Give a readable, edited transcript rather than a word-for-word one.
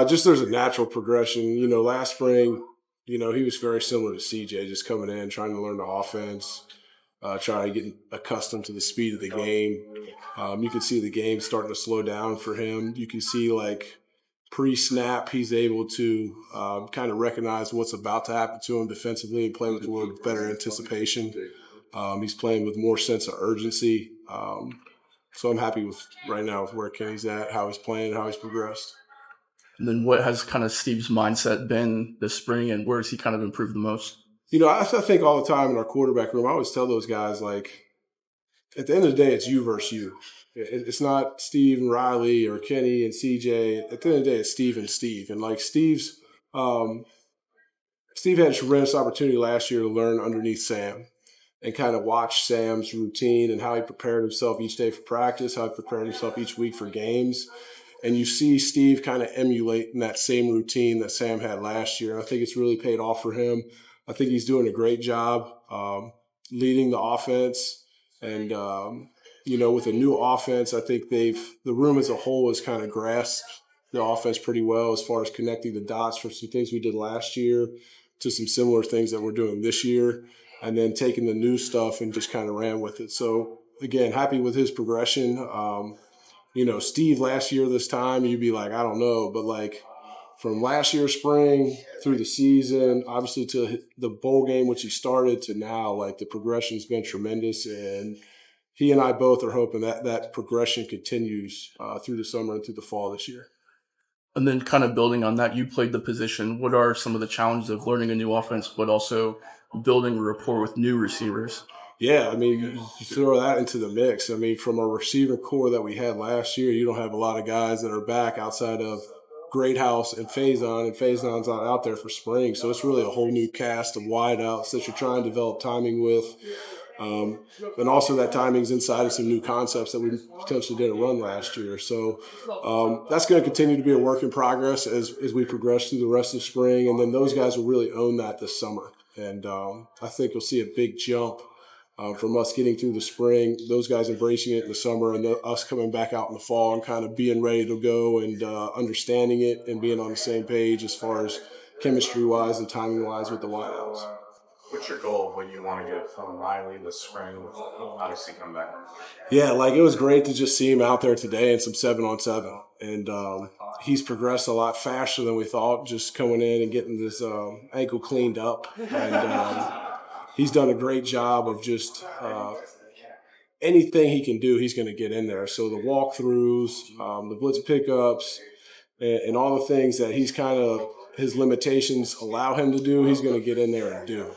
Just there's a natural progression. Last spring, he was very similar to CJ, just coming in, trying to learn the offense, trying to get accustomed to the speed of the game. You can see the game starting to slow down for him. You can see, like, pre-snap, he's able to kind of recognize what's about to happen to him defensively and play with a little better anticipation. He's playing with more sense of urgency. So I'm happy with right now with where Kenny's at, how he's playing, how he's progressed. And then what has kind of Steve's mindset been this spring, and where has he kind of improved the most? I think all the time in our quarterback room, I always tell those guys, like, at the end of the day, it's you versus you. It's not Steve and Riley or Kenny and CJ. At the end of the day, it's Steve and Steve. And, like, Steve had a tremendous opportunity last year to learn underneath Sam and kind of watch Sam's routine and how he prepared himself each day for practice, how he prepared himself each week for games. And you see Steve kind of emulating that same routine that Sam had last year. I think it's really paid off for him. I think he's doing a great job leading the offense. And, with a new offense, I think the room as a whole has kind of grasped the offense pretty well as far as connecting the dots from some things we did last year to some similar things that we're doing this year, and then taking the new stuff and just kind of ran with it. So, again, happy with his progression. Steve last year this time, you'd be like, I don't know. But, like, from last year spring through the season, obviously to the bowl game, which he started, to now, like, the progression's been tremendous. And he and I both are hoping that progression continues through the summer and through the fall this year. And then kind of building on that, you played the position. What are some of the challenges of learning a new offense, but also building a rapport with new receivers? Yeah, I mean, you throw that into the mix. I mean, from a receiver core that we had last year, you don't have a lot of guys that are back outside of Greathouse and Faison's not out there for spring. So it's really a whole new cast of wideouts that you're trying to develop timing with. And also that timing's inside of some new concepts that we potentially didn't run last year. So that's going to continue to be a work in progress as we progress through the rest of spring. And then those guys will really own that this summer. And I think you'll see a big jump from us getting through the spring, those guys embracing it in the summer, and us coming back out in the fall and kind of being ready to go and understanding it and being on the same page as far as chemistry-wise and timing-wise with the wideouts. What's your goal of what you want to get from Riley this spring? Obviously, come back. Yeah, like, it was great to just see him out there today in some 7-on-7. And he's progressed a lot faster than we thought, just coming in and getting this ankle cleaned up. And he's done a great job of just anything he can do, he's going to get in there. So the walkthroughs, the blitz pickups, and all the things that he's kind of his limitations allow him to do, he's going to get in there and do.